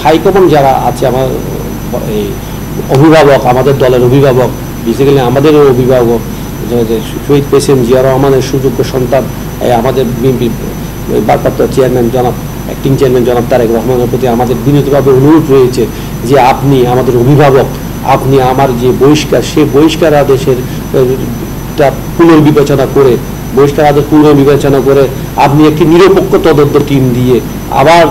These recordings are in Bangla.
হাইকমান্ড যারা আছে আমার এই অভিভাবক, আমাদের দলের অভিভাবক, বেসিক্যালি আমাদেরও অভিভাবক, শহীদ প্রেসিডেন্ট জিয়া রহমানের সুযোগ্য সন্তান আমাদের বিএনপি ভারপ্রাপ্ত চেয়ারম্যান জনাব অ্যাক্টিং চেয়ারম্যান জনাব তারেক রহমানের প্রতি আমাদের বিনীতভাবে অনুরোধ রয়েছে যে আপনি আমাদের অভিভাবক, আপনি আমার যে বহিষ্কার, সেই বহিষ্কার আদেশের পুনর্বিবেচনা করে আপনি একটি নিরপেক্ষ তদন্ত টিম দিয়ে আবার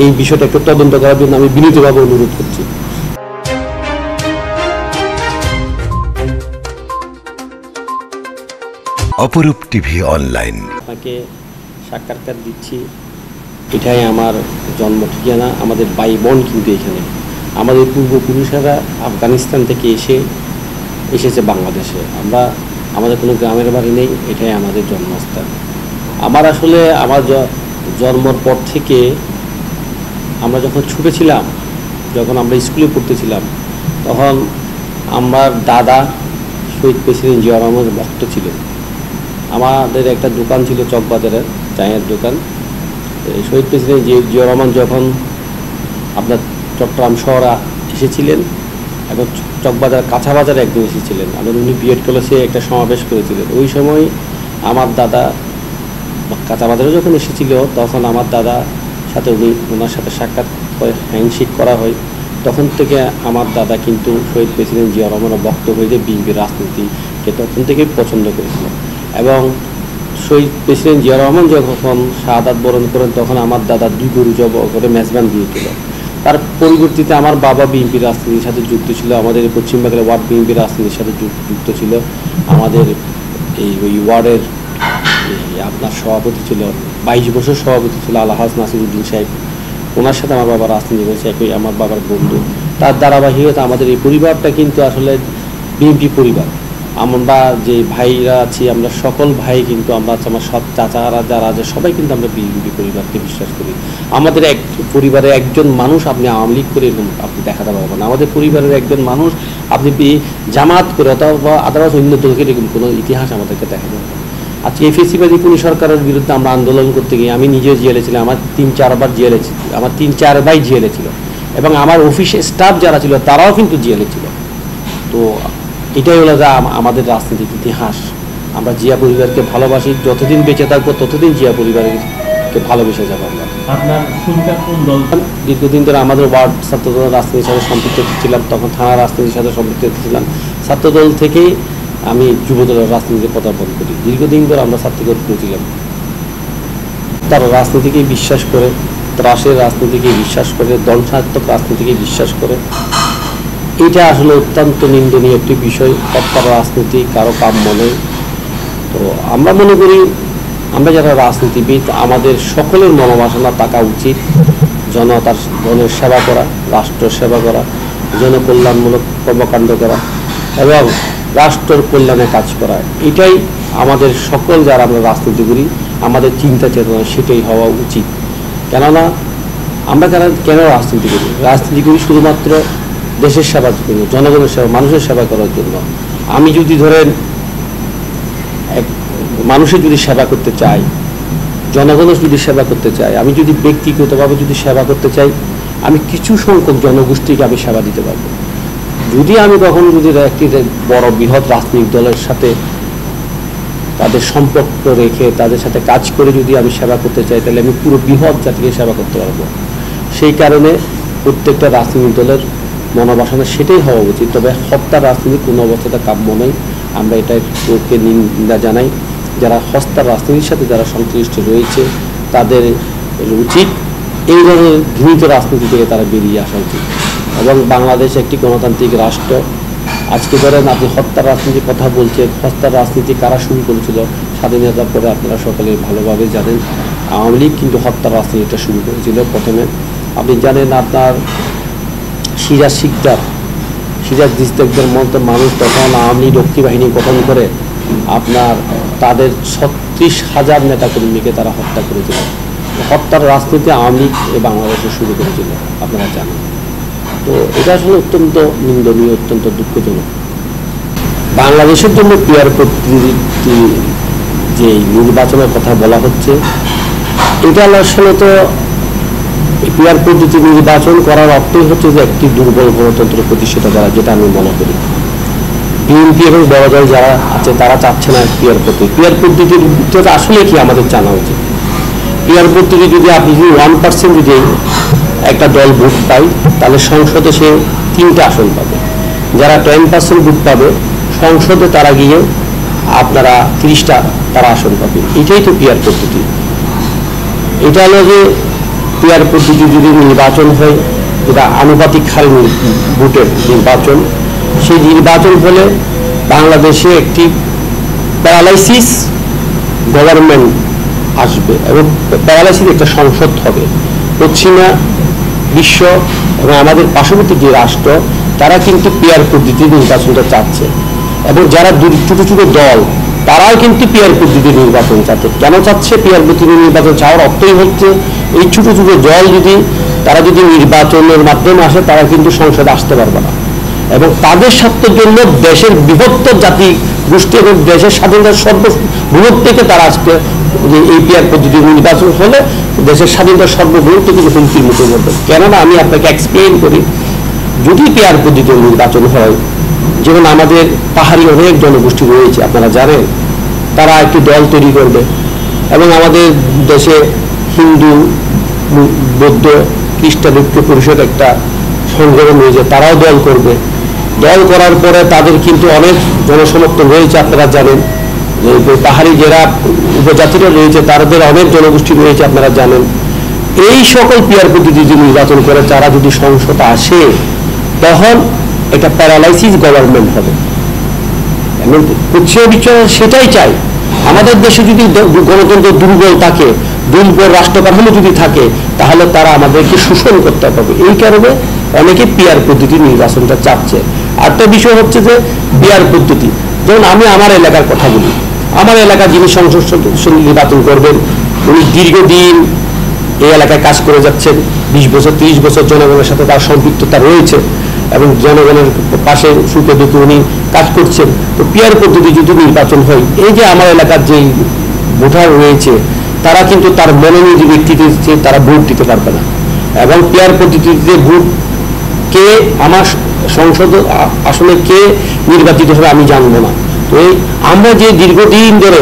এই বিষয়টা একটু তদন্ত করার জন্য আমি বিনীতভাবে অনুরোধ করছি। অপরূপ টিভি অনলাইন আপনাকে সাক্ষাৎকার দিচ্ছি, এটাই আমার জন্ম ঠিকানা। আমাদের ভাই বোন কিন্তু এখানে, আমাদের পূর্বপুরুষেরা আফগানিস্তান থেকে এসেছে বাংলাদেশে। আমাদের কোনো গ্রামের বাড়ি নেই, এটাই আমাদের জন্মস্থান। আমার জন্মর পর থেকে আমরা যখন ছোটো ছিলাম, যখন আমরা স্কুলে পড়তেছিলাম, তখন আমার দাদা শহীদ প্রেসিডেন্ট জিয়া রহমানের ভক্ত ছিল। আমাদের একটা দোকান ছিল চকবাজারের, চায়ের দোকান। শহীদ প্রেসিডেন্ট জিয়া রহমান যখন আপনার চট্টগ্রাম শহরে এসেছিলেন এবং চকবাজার কাঁচা বাজারে একদিন এসেছিলেন, উনি বিএড কলেজে একটা সমাবেশ করেছিলেন। ওই সময় আমার দাদা কাঁচা বাজারে যখন এসেছিল, তখন আমার দাদা সাথে ওনার সাথে সাক্ষাৎ করে হ্যান্ডশেক করা হয়। তখন থেকে আমার দাদা কিন্তু শহীদ প্রেসিডেন্ট জিয়া রহমানের ভক্ত হয়ে যে বিএনপির রাজনীতিকে তখন থেকেই পছন্দ করেছিল। এবং শহীদ প্রেসিডেন্ট জিয়া রহমান যখন শাহাদাত বরণ করেন, তখন আমার দাদা 2 গরু জব করে মেজবান দিয়েছিল। তার পরিবর্তিতে আমার বাবা বিএনপির রাজনীতির সাথে যুক্ত ছিল, আমাদের পশ্চিমবঙ্গের ওয়ার্ড বিএনপির রাজনীতির সাথে যুক্ত ছিল। আমাদের ওই ওয়ার্ডের আপনার সভাপতি ছিল, 22 বছর সভাপতি ছিল আলহাজ নাসিরউদ্দিন সাহেব। ওনার সাথে আমার বাবা রাজনীতি করেছে, একই আমার বাবার বন্ধু। তার ধারাবাহিকতা আমাদের এই পরিবারটা কিন্তু আসলে বিএনপি পরিবার। আমরা যে ভাইরা আছি, আমরা সকল ভাই কিন্তু আমার সব চাচারা যারা আছে সবাই কিন্তু আমরা বিএনপি পরিবারকে বিশ্বাস করি। আমাদের পরিবারের একজন মানুষ আপনি আওয়ামী লীগ করে এরকম আপনি দেখাতে পারবেন না। আমাদের পরিবারের একজন মানুষ আপনি জামাত করে অথবা আদারওয়াইজ অন্য দলকে এরকম কোনো ইতিহাস আমাদেরকে দেখাতে পারবেন না। আজকে এই ফেসিবাদী পুলিশ সরকারের বিরুদ্ধে আমরা আন্দোলন করতে গিয়ে আমি নিজেও জেলে ছিলাম, আমার 3-4 ভাই জেলে ছিল, এবং আমার অফিসে স্টাফ যারা ছিল তারাও কিন্তু জেলে ছিল। তো এটাই হলো যা আমাদের রাজনৈতিক ইতিহাস। আমরা জিয়া পরিবারকে ভালোবাসি, যতদিন বেঁচে থাকবো ততদিন জিয়া পরিবারকে ভালোবেসে যাবো। আপনার শুরুটা কোন দল? দীর্ঘদিন ধরে আমাদের ওয়ার্ড ছাত্রদল রাজনীতির সাথে সম্পৃক্ত ছিলাম, তখন থানা রাজনীতির সাথে সম্পৃক্ত ছিলাম। ছাত্রদল থেকেই আমি যুবদলের রাজনীতিতে পদার্পণ করি। দীর্ঘদিন ধরে আমরা ছাত্রদল করেছিলাম। তারা রাজনীতিকে বিশ্বাস করে, ত্রাসের রাজনীতিকে বিশ্বাস করে, দলসাত্মক রাজনীতিকে বিশ্বাস করে। এটা আসলে অত্যন্ত নিন্দনীয় একটি বিষয়। হত্যার রাজনীতি কারো কাম্য নয়। তো আমরা মনে করি, আমরা যারা রাজনীতিবিদ, আমাদের সকলের মনোবাসনা থাকা উচিত জনের সেবা করা, রাষ্ট্র সেবা করা, জনকল্যাণমূলক কর্মকাণ্ড করা এবং রাষ্ট্রের কল্যাণে কাজ করা। এটাই আমাদের সকল যারা আমরা রাজনীতি করি, আমাদের চিন্তা চেতনা সেটাই হওয়া উচিত। কেননা আমরা কেন রাজনীতি করি শুধুমাত্র দেশের সেবার জন্য, জনগণের সেবা, মানুষের সেবা করার জন্য। আমি যদি ধরেন মানুষের যদি সেবা করতে চাই, জনগণের যদি সেবা করতে চাই, আমি যদি ব্যক্তিগতভাবে যদি সেবা করতে চাই, আমি কিছু সংখ্যক জনগোষ্ঠীকে আমি সেবা দিতে পারবো। যদি আমি কখনো একটি বড় বৃহৎ রাজনৈতিক দলের সাথে তাদের সম্পর্ক রেখে তাদের সাথে কাজ করে যদি আমি সেবা করতে চাই, তাহলে আমি পুরো বৃহৎ জাতিকে সেবা করতে পারবো। সেই কারণে প্রত্যেকটা রাজনৈতিক দলের মনোবাসনা সেটাই হওয়া উচিত। তবে হত্যার রাজনীতি কোনো অবস্থাতে কাম্য নয়। আমরা এটাকে নিন্দা জানাই। যারা হত্যার রাজনীতির সাথে যারা সংশ্লিষ্ট রয়েছে, তাদের উচিত এই ধরনের ঘৃণিত রাজনীতি থেকে তারা বেরিয়ে আসা উচিত। এবং বাংলাদেশ একটি গণতান্ত্রিক রাষ্ট্র। আজকে ধরেন আপনি হত্যার রাজনীতির কথা বলছেন, হত্যার রাজনীতি কারা শুরু করেছিল? স্বাধীনতার পরে আপনারা সকলে ভালোভাবে জানেন, আওয়ামী লীগ কিন্তু হত্যার রাজনীতিটা শুরু করেছিল প্রথমে। আপনি জানেন আপনার সিরাজ ডিস্ট্রিক্টের মতো মানুষ তখন আওয়ামী লীগ রক্ষী বাহিনী গঠন করে আপনার তাদের 36,000 নেতাকর্মীকে তারা হত্যা করেছিল। হত্যার রাজনীতি আওয়ামী লীগ বাংলাদেশে শুরু করেছিল, আপনারা জানেন। তো এটা আসলে অত্যন্ত নিন্দনীয়, অত্যন্ত দুঃখজনক। বাংলাদেশের জন্য পিয়ার প্রতিনিধি যে নির্বাচনের কথা বলা হচ্ছে, এটা আসলে তো পিয়ার পদ্ধতি নির্বাচন করার অর্থই হচ্ছে যে একটি দুর্বল গণতন্ত্র প্রতিষ্ঠিত করা, যেটা আমি মনে করি। বিএনপি এবং বড় দল যারা আছে তারা চাচ্ছে না পিয়ার পদ্ধতি। পিয়ার পদ্ধতির ভিতরে আসলে কি আমাদের জানা উচিত? পিয়ার পদ্ধতি যদি আপনি যদি 1% যদি একটা দল ভোট পায়, তাহলে সংসদে সে 3টা আসন পাবে। যারা 10% ভোট পাবে সংসদে তারা গিয়ে আপনারা 30টা তারা আসন পাবে। এটাই তো পিয়ার পদ্ধতি। এটা হলো যে পিয়ার পদ্ধতি যদি নির্বাচন হয়, যেটা আনুপাতিক হারে ভোটের নির্বাচন, সেই নির্বাচন হলে বাংলাদেশে একটি প্যারালাইসিস গভর্নমেন্ট আসবে এবং প্যারালাইসিস একটা সংসদ হবে। পশ্চিমা বিশ্ব এবং আমাদের পার্শ্ববর্তী যে রাষ্ট্র তারা কিন্তু পিয়ার পদ্ধতির নির্বাচনটা চাচ্ছে, এবং যারা ছোট ছোট দল তারাও কিন্তু পিয়ার পদ্ধতির নির্বাচন চাচ্ছে। কেন চাচ্ছে পিয়ার পদ্ধতির নির্বাচন চাওয়ার অর্থই হচ্ছে এই ছোট ছোট দল যদি তারা যদি নির্বাচনের মাধ্যমে আসে, তারা কিন্তু সংসদে আসতে পারবে না, এবং তাদের স্বার্থের জন্য দেশের বৃহত্তর জাতি গোষ্ঠী এবং দেশের স্বাধীনতার সর্ববৃহৎ থেকে তারা আজকে যে এই পিয়ার পদ্ধতির নির্বাচন হলে দেশের স্বাধীনতার সর্ববৃহৎ থেকে যে হুমকির মুখে পড়বে। কেননা আমি আপনাকে এক্সপ্লেইন করি, যদি পিয়ার পদ্ধতির নির্বাচন হয়, যেমন আমাদের পাহাড়ি অনেক জনগোষ্ঠী রয়েছে আপনারা জানেন, তারা একটি দল তৈরি করবে, এবং আমাদের দেশে হিন্দু, বৌদ্ধ, খ্রিস্টান ঐক্য পরিষদ একটা সংগঠন রয়েছে, তারাও দল করবে। দল করার পরে তাদের কিন্তু অনেক জনসমর্থন রয়েছে আপনারা জানেন, যে পাহাড়ি যারা উপজাতিরা রয়েছে তাদের অনেক জনগোষ্ঠী রয়েছে আপনারা জানেন। এই সকল পিয়ার পদ্ধতি যদি নির্বাচন করে তারা যদি সংসদে আসে, তখন একটা প্যারালাইসিস গভর্নমেন্ট হবে। এবং পশ্চিমা বিশ্ব সেটাই চাই। আমাদের দেশে যদি গণতন্ত্র দুর্বল থাকে, দুর্বল রাষ্ট্র কাঠামো যদি থাকে, তাহলে তারা আমাদেরকে শোষণ করতে পারবে। এই কারণে অনেকে পিয়ার পদ্ধতি নির্বাচনটা চাচ্ছে। আরেকটা বিষয় হচ্ছে যে পিয়ার পদ্ধতি, যেমন আমি আমার এলাকার কথা বলি, আমার এলাকার যিনি সংসদ সদস্য নির্বাচন করবেন, উনি দীর্ঘদিন এই এলাকায় কাজ করে যাচ্ছেন, 20 বছর 30 বছর জনগণের সাথে তার সম্পৃক্ততা রয়েছে, এবং জনগণের পাশে সুখে দুঃখে উনি কাজ করছেন। তো পিয়ার পদ্ধতি যদি নির্বাচন হয়, এই যে আমার এলাকার যে ভোটার রয়েছে তারা কিন্তু তার মনোনীত ব্যক্তিকে তারা ভোট দিতে পারবে না, এবং পিয়ার পদ্ধতিতে ভোট কে আমার সংসদ আসলে কে নির্বাচিত হবে আমি জানবো না। তো এই আমরা যে দীর্ঘদিন ধরে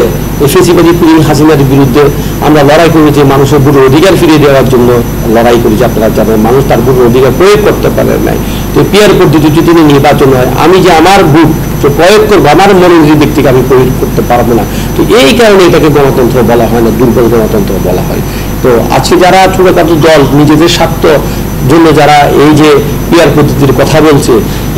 ফেসিবাদী হাসিনার বিরুদ্ধে আমরা লড়াই করেছি, মানুষের ভোটের অধিকার ফিরিয়ে দেওয়ার জন্য লড়াই করেছি, আপনারা জানেন মানুষ তার ভোটের অধিকার প্রয়োগ করতে পারে নাই। তো পিয়ার পদ্ধতি যদি নির্বাচন হয়, আমি যে আমার ভোট প্রয়োগ করবো, আমার মনোনীত ব্যক্তিকে আমি প্রয়োগ করতে পারবো না। তো এই কারণে এটাকে গণতন্ত্র বলা হয় না, দুর্বল গণতন্ত্র বলা হয়। তো আজকে যারা ছোটখাটো দল নিজেদের স্বার্থ জন্য যারা এই যে পিয়ার পদ্ধতির কথা বলছে,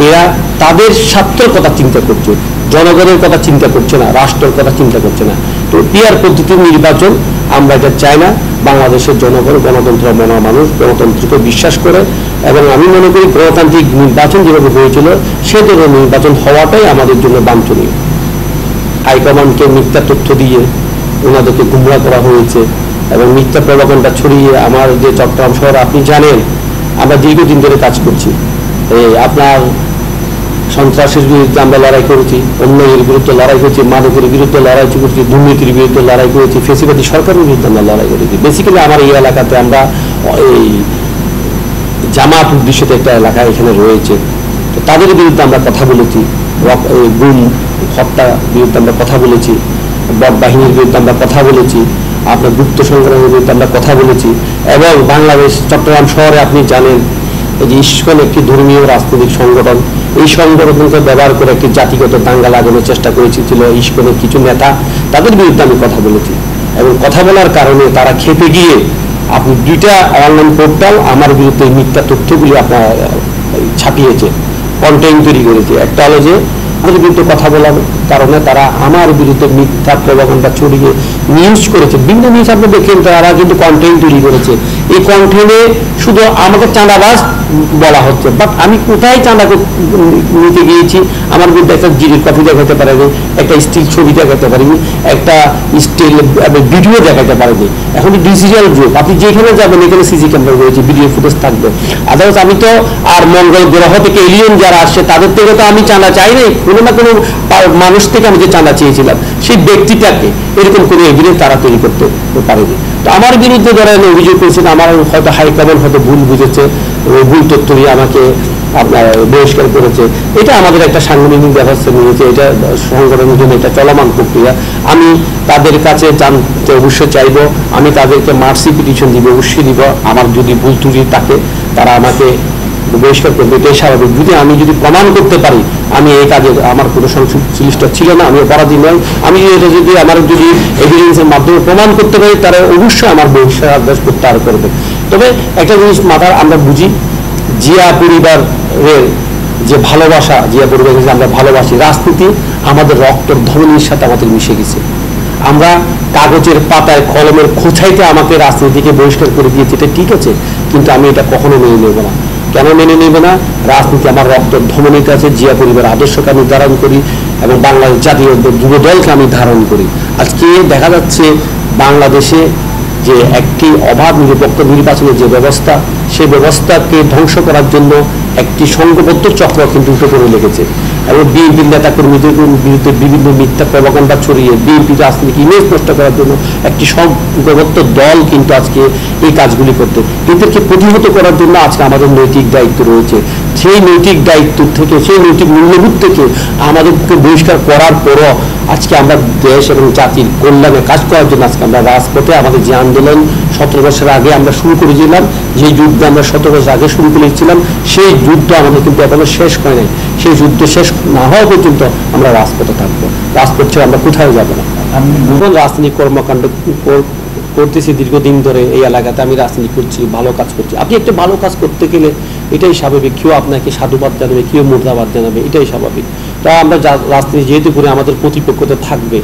এরা তাদের স্বার্থের কথা চিন্তা করছে, জনগণের কথা চিন্তা করছে না, রাষ্ট্রের কথা চিন্তা করছে না। তো পিয়ার পদ্ধতির নির্বাচন আমরা এটা চাই না। বাংলাদেশের জনগণ গণতন্ত্র মনা মানুষ গণতন্ত্রকে বিশ্বাস করে, এবং আমি মনে করি গণতান্ত্রিক নির্বাচন যেভাবে হয়েছিল সে ধরনের নির্বাচন হওয়াটাই আমাদের জন্য বাঞ্ছনীয়। হাইকমান্ডকে মিথ্যা তথ্য দিয়ে ওনাদেরকে গুমরাহ করা হয়েছে, এবং মিথ্যা প্রলোভনটা ছড়িয়ে আমার যে চট্টগ্রাম শহর আপনি জানেন আমরা দীর্ঘদিন ধরে কাজ করছি। আপনার সন্ত্রাসের বিরুদ্ধে আমরা লড়াই করেছি, অন্যায়ের বিরুদ্ধে লড়াই করেছি, মাদকের বিরুদ্ধে লড়াই করেছি, দুর্নীতির বিরুদ্ধে লড়াই করেছি, ফেসিবাদী সরকারের বিরুদ্ধে আমরা লড়াই করেছি। বেসিক্যালি আমার এই এলাকাতে আমরা এই জামাত উদ্দেশ্যে একটা এলাকা এখানে রয়েছে, তো তাদের বিরুদ্ধে আমরা কথা বলেছি, গুম হত্যা বিরুদ্ধে আমরা কথা বলেছি, বট বাহিনীর বিরুদ্ধে আমরা কথা বলেছি, আপনার গুপ্ত সংগ্রামের বিরুদ্ধে আমরা কথা বলেছি। এবং বাংলাদেশ চট্টগ্রাম শহরে আপনি জানেন এই যে ইস্কন একটি ধর্মীয় রাজনৈতিক সংগঠন, এই সংগঠনকে ব্যবহার করে একটি জাতিগত দাঙ্গা লাগানোর চেষ্টা করেছিল ইস্কনের কিছু নেতা, তাদের বিরুদ্ধে আমি কথা বলেছি। এবং কথা বলার কারণে তারা খেপে গিয়ে আপনি 2টা অনলাইন পোর্টাল আমার বিরুদ্ধে মিথ্যা তথ্যগুলি আপনার ছাপিয়েছে, কন্টেন্ট তৈরি করেছে। একটা হলো যে আমাদের বিরুদ্ধে কথা বলার কারণে তারা আমার বিরুদ্ধে মিথ্যা প্রলোভনটা ছড়িয়ে নিউজ করেছে, বিভিন্ন নিউজ আপনি দেখেন, তারা কিন্তু কন্টেন্ট তৈরি করেছে। এই কন্টেন্টে শুধু আমাকে চাঁদাবাজ বলা হচ্ছে, বাট আমি কোথায় চাঁদা নিতে গিয়েছি আমার বিরুদ্ধে একটা জিডির কপি দেখাতে পারেনি, একটা স্টিল ছবি দেখাতে পারিনি, একটা স্টিল ভিডিও দেখাতে পারেনি। এখন ডিজিটাল যুগ, আপনি যেখানে যাবেন এখানে সিসি ক্যামেরা রয়েছে, ভিডিও ফুটেজ থাকবে। আদারওয়াইজ আমি তো আর মঙ্গল গ্রহ থেকে এলিয়েন যারা আসছে তাদের থেকে তো আমি চাঁদা চাই নাই, কোনো না কোনো মানুষ থেকে আমি যে চাঁদা চেয়েছিলাম সেই ব্যক্তিটাকে এরকম কোনো এভিডেন্স তারা তৈরি করতে পারেনি। তো তো আমার বিরুদ্ধে ধরেন অভিযোগ করেছেন, আমার হয়তো হাইকমান্ড হয়তো ভুল বুঝেছে, ভুল তথ্য দিয়ে আমাকে আপনার বহিষ্কার করেছে। এটা আমাদের একটা সাংগঠনিক ব্যবস্থা নিয়েছে, এটা সংগঠনের জন্য এটা চলমান প্রক্রিয়া। আমি তাদের কাছে জানতে অবশ্যই চাইব, আমি তাদেরকে মার্সি পিটিশন দিব, অবশ্যই দিব। আমার যদি ভুল ত্রুটি থাকে তারা আমাকে বহিষ্কার করবে, এটাই স্বাভাবিক। আমি যদি প্রমাণ করতে পারি আমি এই কাজে আমার কোনো সংশ্লিষ্ট ছিল না, আমি অপরাধী নই, আমি এটা যদি আমার যদি এভিডেন্সের মাধ্যমে প্রমাণ করতে পারি তারা অবশ্যই আমার বহিষ্কার আদেশ প্রত্যাহার করবে। তবে একটা জিনিস মাথার আমরা বুঝি, জিয়া পরিবারের যে ভালোবাসা, জিয়া পরিবারের আমরা ভালোবাসি, রাজনীতি আমাদের রক্তর ধমনীর সাথে আমাদের মিশে গেছে। আমরা কাগজের পাতায় কলমের খোঁচাইতে আমাকে রাজনীতিকে বহিষ্কার করে দিয়েছে, এটা ঠিক আছে, কিন্তু আমি এটা কখনো মেনে নেব না। কেন মেনে নেব না? রাজনীতি আমার রক্তর ধমনীতে আছে, জিয়া পরিবারের আদর্শকে আমি ধারণ করি এবং বাংলাদেশ জাতীয় যুব দলকে আমি ধারণ করি। আজকে দেখা যাচ্ছে বাংলাদেশে যে একটি অবাধ নিরপেক্ষ নির্বাচনের যে ব্যবস্থা, সেই ব্যবস্থাকে ধ্বংস করার জন্য একটি সংঘবদ্ধ চক্র কিন্তু উঠে পড়ে লেগেছে এবং বিএনপি নেতাকর্মীদের বিরুদ্ধে বিভিন্ন মিথ্যা প্রভাকাণ্ডা ছড়িয়ে বিএনপি রাজনৈতিক ইমেজ নষ্ট করার জন্য একটি সংঘবদ্ধ দল কিন্তু আজকে এই কাজগুলি করতে, এদেরকে প্রতিহত করার জন্য আজকে আমাদের নৈতিক দায়িত্ব রয়েছে। সেই নৈতিক দায়িত্ব থেকে, সেই নৈতিক মূল্যবোধ থেকে আমাদেরকে বহিষ্কার করার পরও আজকে আমরা দেশ এবং জাতির কল্যাণে কাজ করার জন্য আজকে আমরা রাজপথে আমাদের যে আন্দোলন 17 বছর আগে আমরা শুরু করেছিলাম, যে যুদ্ধ আমরা 17 বছর আগে শুরু করেছিলাম, সেই যুদ্ধ আমাদের কিন্তু এখনো শেষ হয় নাই। সেই যুদ্ধ শেষ না হওয়া পর্যন্ত আমরা রাজপথে থাকবো, রাজপথ ছেড়ে আমরা কোথাও যাবো না। নতুন রাজনৈতিক কর্মকাণ্ড করতেছি দীর্ঘদিন ধরে, এই এলাকাতে আমি রাজনীতি করছি, ভালো কাজ করছি। আপনি একটা ভালো কাজ করতে গেলে এটাই স্বাভাবিক, কেউ আপনাকে সাধুবাদ জানাবে, কেউ মুর্দাবাদ জানাবে, এটাই স্বাভাবিক। তা আমরা রাজনীতি যেহেতু করে আমাদের প্রতিপক্ষতে থাকবে,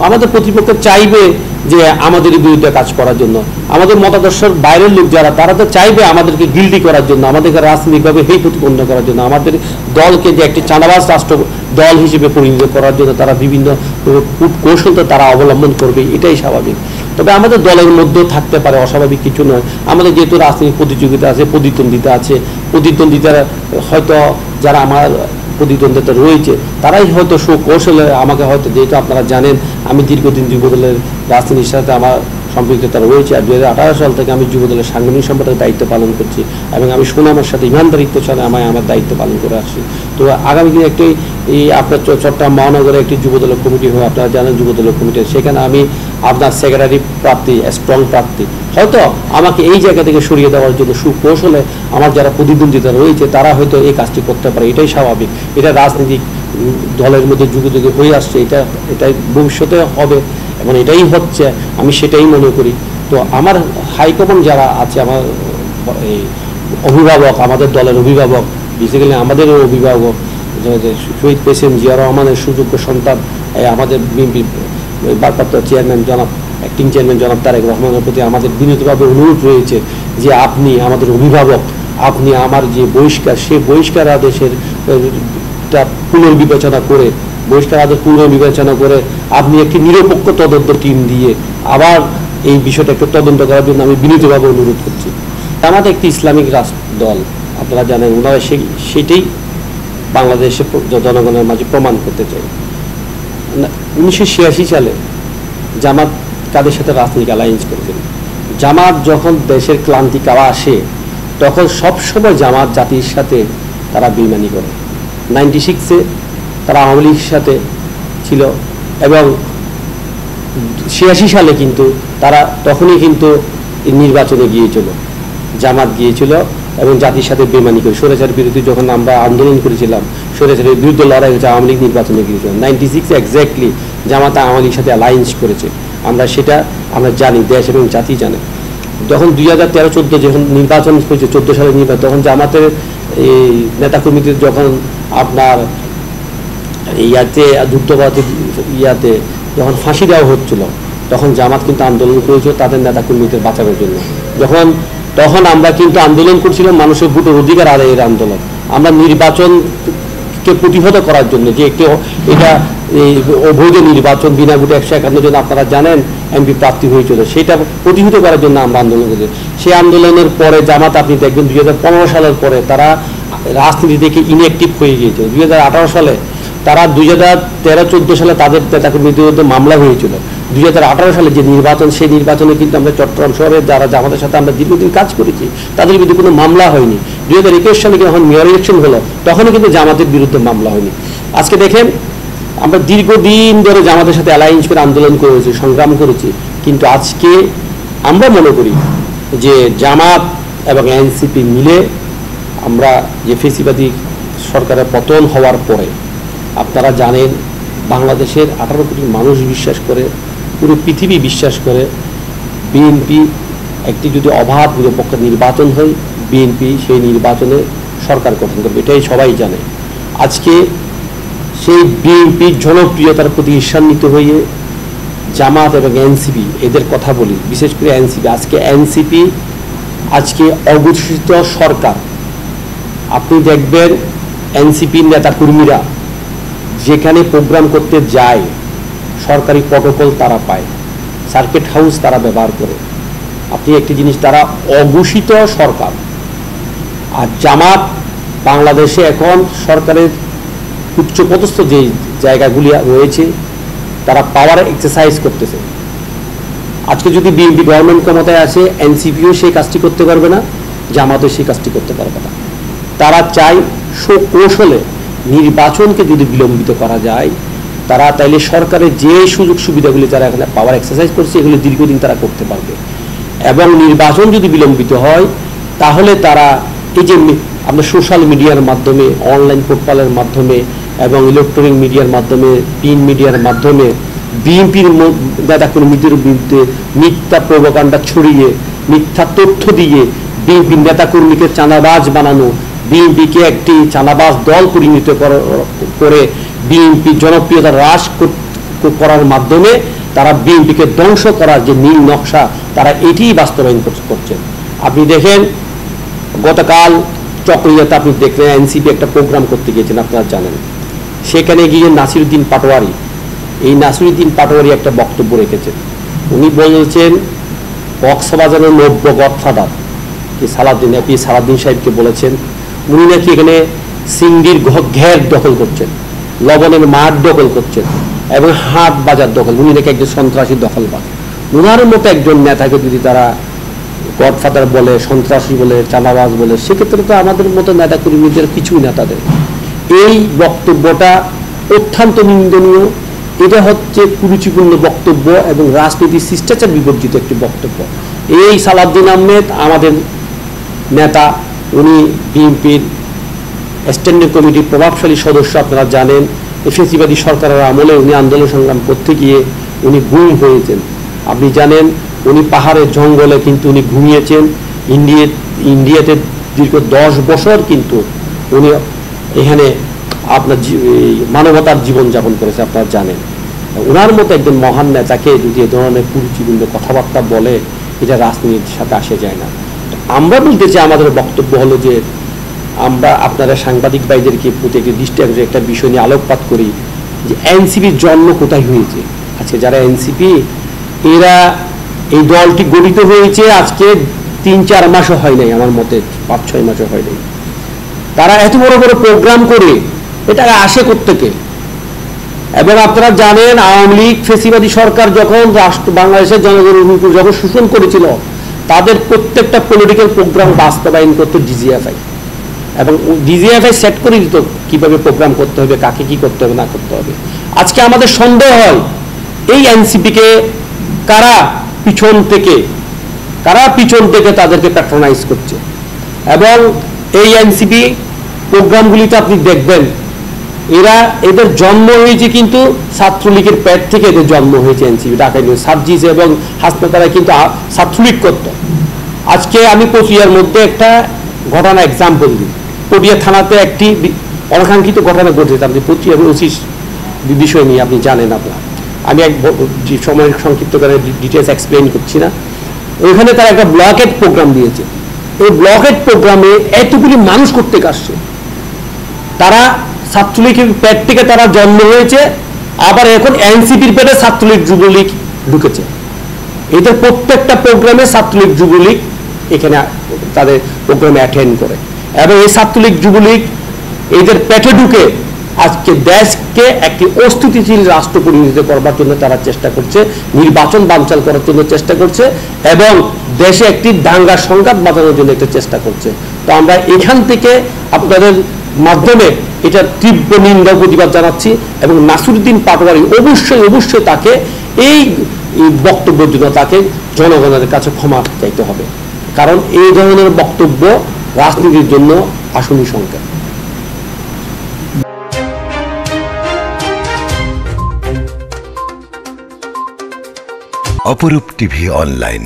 আমাদের প্রতিপক্ষ চাইবে যে আমাদের বিরুদ্ধে কাজ করার জন্য, আমাদের মতাদর্শের বাইরের লোক যারা তারা তো চাইবে আমাদেরকে গিল্টি করার জন্য, আমাদেরকে রাজনৈতিকভাবে হেয় প্রতিপন্ন করার জন্য, আমাদের দলকে যে একটি চাঁদাবাজ রাষ্ট্র দল হিসেবে পরিণত করার জন্য তারা বিভিন্ন কৌশল তো তারা অবলম্বন করবে, এটাই স্বাভাবিক। তবে আমাদের দলের মধ্যেও থাকতে পারে, অস্বাভাবিক কিছু নয়। আমাদের যেহেতু রাজনৈতিক প্রতিযোগিতা আছে, প্রতিদ্বন্দ্বিতা আছে, প্রতিদ্বন্দ্বিতা হয়তো যারা আমার প্রতিদ্বন্দ্বিতা রয়েছে তারাই হয়তো সুকৌশলে আমাকে হয়তো, যেহেতু আপনারা জানেন আমি দীর্ঘদিন যুবদলের রাজনীতির সাথে আমার সম্পৃক্ততা রয়েছে, আর 2018 সাল থেকে আমি যুবদলের সাংগঠনিক সম্পাদকের দায়িত্ব পালন করছি এবং আমি সুনামের সাথে ইমানদারিত্বের সাথে আমার দায়িত্ব পালন করে আসছি। তো আগামী দিনে একটি এই আপনার চট্টগ্রাম মহানগরে একটি যুবদলের কমিটি হয়, আপনারা জানেন যুবদলের কমিটি, সেখানে আমি আপনার সেক্রেটারি প্রার্থী, স্ট্রং প্রার্থী। হয়তো আমাকে এই জায়গা থেকে সরিয়ে দেওয়ার জন্য সুকৌশলে আমার যারা প্রতিদ্বন্দ্বিতা রয়েছে তারা হয়তো এই কাজটি করতে পারে, এটাই স্বাভাবিক। এটা রাজনৈতিক দলের মধ্যে যুগে যুগে হয়ে আসছে, এটাই ভবিষ্যতে হবে এবং এটাই হচ্ছে, আমি সেটাই মনে করি। তো আমার হাইকমান্ড যারা আছে, আমার এই অভিভাবক, আমাদের দলের অভিভাবক, বেসিক্যালি আমাদেরও অভিভাবক শহীদ প্রেসিডেন্ট জিয়া রহমানের সুযোগ্য সন্তান আমাদের বিএনপি ভারপ্রাপ্ত চেয়ারম্যান জনাব অ্যাক্টিং চেয়ারম্যান জনাব তারেক রহমানের প্রতি আমাদের বিনীতভাবে অনুরোধ রয়েছে যে আপনি আমাদের অভিভাবক, আপনি আমার যে বহিষ্কার, সেই বহিষ্কার আদেশের পুনর্বিবেচনা করে, বহিষ্কার আদেশ পুনর্বিবেচনা করে আপনি একটি নিরপেক্ষ তদন্ত টিম দিয়ে আবার এই বিষয়টা একটু তদন্ত করার জন্য আমি বিনীতভাবে অনুরোধ করছি। আমাদের একটি ইসলামিক রাষ্ট্র দল, আপনারা জানেন, ওনারা সেটাই বাংলাদেশে জনগণের মাঝে প্রমাণ করতে চাই। 1986 সালে জামাত কাদের সাথে রাজনৈতিক অ্যালায়েন্স করেছিল। জামাত যখন দেশের ক্লান্তি কাওয়া আসে তখন সবসময় জামাত জাতির সাথে তারা বেইমানি করে। 96-এ তারা আওয়ামী লীগের সাথে ছিল এবং 86 সালে কিন্তু তারা তখনই কিন্তু নির্বাচনে গিয়েছিল, জামাত গিয়েছিল এবং জাতির সাথে বেইমানি করে। স্বৈরাচার বিরোধী যখন আমরা আন্দোলন করেছিলাম, স্বৈরাচারের বিরুদ্ধে লড়াই হয়েছে, আওয়ামী লীগ নির্বাচনে গিয়েছিল। 96 এক্স্যাক্টলি জামাত আওয়ামী লীগের সাথে অ্যালায়েন্স করেছে, সেটা আমরা জানি, দেশ এবং জাতি জানে। যখন 2013-14 যখন নির্বাচন হয়েছে, 14 সালের নির্বাচন, তখন জামাতের এই নেতাকর্মীদের যখন আপনার ইয়াতে যুদ্ধবাদী ইয়াতে যখন ফাঁসি দেওয়া হচ্ছিল, তখন জামাত কিন্তু আন্দোলন করেছিল তাদের নেতাকর্মীদের বাঁচানোর জন্য। তখন আমরা কিন্তু আন্দোলন করছিলাম মানুষের ভোটের অধিকার আদায়ের আন্দোলন, আমরা নির্বাচনকে প্রতিহত করার জন্য, যে একটি এটা অবৈধ নির্বাচন, বিনা ভোটে 151 জন আপনারা জানেন এমপি প্রার্থী হয়েছিল, সেটা প্রতিহত করার জন্য আমরা আন্দোলন করেছি। সেই আন্দোলনের পরে জামাত আপনি দেখবেন 2015 সালের পরে তারা রাজনীতি থেকে ইনঅ্যাক্টিভ হয়ে গিয়েছিল। 2018 সালে তারা 2013-14 সালে তাদের নেতাকর্মীদের বিরুদ্ধে মামলা হয়েছিল, 2018 সালে যে নির্বাচন, সেই নির্বাচনে কিন্তু আমরা চট্টগ্রাম শহরে যারা জামাতের সাথে আমরা দীর্ঘদিন কাজ করেছি তাদের বিরুদ্ধে কোনো মামলা হয়নি। 2021 সালে যখন মেয়র ইলেকশন হলো তখনও কিন্তু জামাতের বিরুদ্ধে মামলা হয়নি। আজকে দেখেন আমরা দীর্ঘদিন ধরে জামাতের সাথে অ্যালায়েন্স করে আন্দোলন করেছি, সংগ্রাম করেছি, কিন্তু আজকে আমরা মনে করি যে জামাত এবং এনসিপি মিলে আমরা যে ফেসিবাদী সরকারের পতন হওয়ার পরে আপনারা জানেন বাংলাদেশের 18 কোটি মানুষ বিশ্বাস করে, পুরো পৃথিবী বিশ্বাস করে বিএনপি একটি যদি অবাধ নিরপেক্ষ নির্বাচন হয় বিএনপি সেই নির্বাচনে সরকার গঠন করবে, এটাই সবাই জানে। আজকে সেই বিএনপির জনপ্রিয়তার প্রতি ঈর্ষান্বিত হয়ে জামাত এবং এনসিপি এদের কথা বলি, বিশেষ করে এনসিপি আজকে অঘোষিত সরকার। আপনি দেখবেন এনসিপির নেতাকর্মীরা যেখানে প্রোগ্রাম করতে যায় সরকারি প্রটোকল তারা পায়, সার্কিট হাউস তারা ব্যবহার করে। আপনি একটি জিনিস, তারা অঘোষিত সরকার। আর জামাত বাংলাদেশে এখন সরকারের উচ্চপদস্থ যে জায়গাগুলি রয়েছে তারা পাওয়ার এক্সারসাইজ করতেছে। আজকে যদি বিএনপি গভর্নমেন্ট ক্ষমতায় আসে এনসিপিও সেই কাজটি করতে পারবে না, জামাতও সেই কাজটি করতে পারবে না। তারা চায় কৌশলে নির্বাচনকে যদি বিলম্বিত করা যায়, তারা তাইলে সরকারের যে সুযোগ সুবিধাগুলি যারা এখানে পাওয়ার এক্সারসাইজ করছে এগুলো দীর্ঘদিন তারা করতে পারবে। এবং নির্বাচন যদি বিলম্বিত হয় তাহলে তারা এই যে আমরা সোশ্যাল মিডিয়ার মাধ্যমে, অনলাইন পোর্টালের মাধ্যমে এবং ইলেকট্রনিক মিডিয়ার মাধ্যমে, প্রিন্ট মিডিয়ার মাধ্যমে বিএনপির নেতাকর্মীদের বিরুদ্ধে মিথ্যা প্রোপাগান্ডা ছড়িয়ে, মিথ্যা তথ্য দিয়ে বিএনপির নেতাকর্মীকে চাঁদাবাজ বানানো, বিএনপিকে একটি চাঁদাবাজ দল পরিণত করে বিএনপির জনপ্রিয়তা হ্রাস করার মাধ্যমে তারা বিএনপিকে ধ্বংস করার যে নীল নকশা তারা এটিই বাস্তবায়ন করছেন। আপনি দেখেন গতকাল চকরিয়াতে আপনি দেখলেন এনসিপি একটা প্রোগ্রাম করতে গিয়েছেন, আপনারা জানেন। সেখানে গিয়ে নাসিরউদ্দিন পাটোয়ারি, এই নাসিরউদ্দিন পাটোয়ারি একটা বক্তব্য রেখেছেন। উনি বলছেন কক্সবাজারের নব্য গডফাদার সালাউদ্দিন সাহেবকে বলেছেন উনি নাকি এখানে সিঙ্গির ঘের দখল করছেন, লবণের মাঠ দখল করছেন এবং হাট বাজার দখল, উনি নাকি একজন সন্ত্রাসী দখলবাজ। ওনার মতো একজন নেতাকে যদি তারা গডফাদার বলে, সন্ত্রাসী বলে, চাঁদাবাজ বলে, সেক্ষেত্রে তো আমাদের মতো নেতা কর্মীদের কিছুই না তাদের। এই বক্তব্যটা অত্যন্ত নিন্দনীয়। এটা হচ্ছে কুরুচিপূর্ণ বক্তব্য এবং রাজনীতির শিষ্টাচার বিবর্জিত একটি বক্তব্য। এই সালাউদ্দিন আহমেদ আমাদের নেতা, উনি বিএনপির স্ট্যান্ডিং কমিটির প্রভাবশালী সদস্য, আপনারা জানেন। ফ্যাসিবাদী সরকারের আমলে উনি আন্দোলন সংগ্রাম করতে গিয়ে উনি গুম হয়েছেন। আপনি জানেন উনি পাহাড়ের জঙ্গলে কিন্তু উনি ঘুমিয়েছেন। ইন্ডিয়াতে দীর্ঘ 10 বছর কিন্তু উনি এখানে আপনার মানবতার জীবনযাপন করেছে, আপনারা জানেন। ওনার মতো একজন মহান নেতাকে যদি এ ধরনের কুরুচিপূর্ণ কথাবার্তা বলে, এটা রাজনীতির সাথে আসে যায় না। আমরা বলতে চাই, আমাদের বক্তব্য হলো যে আমরা আপনারা সাংবাদিক ভাইদেরকে প্রতি একটি দৃষ্টি একটা বিষয় নিয়ে আলোকপাত করি যে এনসিপির জন্ম কোথায় হয়েছে। আজকে যারা এনসিপি, এরা এই দলটি গঠিত হয়েছে আজকে 3-4 মাসও হয় নাই, আমার মতে 5-6 মাসও হয় নাই। তারা এত বড় বড় প্রোগ্রাম করে এটা আসে কোত্থেকে? এবং আপনারা জানেন আওয়ামী লীগ ফেসিবাদী সরকার যখন বাংলাদেশের জনগণের উপর যখন শোষণ করেছিল, তাদের প্রত্যেকটা পলিটিক্যাল প্রোগ্রাম বাস্তবায়ন করতো ডিজিএফআই, এবং ডিজিএফআই সেট করে দিত কিভাবে প্রোগ্রাম করতে হবে, কাকে কি করতে হবে না করতে হবে। আজকে আমাদের সন্দেহ হয় এই এনসিপিকে কারা পিছন থেকে তাদেরকে প্যাট্রোনাইজ করছে। এবং এই এনসিপি প্রোগ্রামগুলিতে আপনি দেখবেন এদের জন্ম হয়েছে কিন্তু ছাত্রলীগের পেট থেকে এদের জন্ম হয়েছে। এনসিপি ঢাকা সাবজিস এবং হাসপাতালে কিন্তু ছাত্রলীগ করত। আজকে আমি পটিয়ার মধ্যে একটা ঘটনা এক্সাম্পল দিই। পটিয়া থানাতে একটি অনাকাঙ্ক্ষিত ঘটনা ঘটেছে। আপনি পটিয়ার ওসি বিষয় নিয়ে আপনি জানেন। আমি এক সময় সংক্ষিপ্ত করে ডিটেলস এক্সপ্লেইন করছি না। ওইখানে তারা একটা ব্লকেট প্রোগ্রাম দিয়েছে। এই ব্লকেট প্রোগ্রামে এতগুলি মানুষ করতে আসছে। তারা ছাত্রলীগের পেট থেকে তারা জন্ম হয়েছে, আবার এখন এনসিপির পেটে ছাত্রলীগ যুবলীগ ঢুকেছে। এদের প্রত্যেকটা প্রোগ্রামে ছাত্রলীগ যুবলীগ এখানে তাদের প্রোগ্রামে অ্যাটেন্ড করে, এবং এই ছাত্রলীগ যুবলীগ এদের পেটে ঢুকে আজকে দেশকে একটি অস্থিতিশীল রাষ্ট্র পরিণত করবার জন্য তারা চেষ্টা করছে, নির্বাচন বানচাল করার জন্য চেষ্টা করছে এবং দেশে একটি দাঙ্গা সংঘাত বাঁচানোর জন্য একটা চেষ্টা করছে। তো আমরা এখান থেকে আপনাদের মাধ্যমে এটা তীব্র নিন্দা প্রতিবাদ জানাচ্ছি এবং নাসিরউদ্দিন পাটোয়ারি অবশ্যই তাকে এই বক্তব্যের জন্য তাকে জনগণের কাছে ক্ষমা চাইতে হবে, কারণ এই ধরনের বক্তব্য রাজনীতির জন্য আসন্ন সংকেত। অপরূপ টিভি অনলাইন।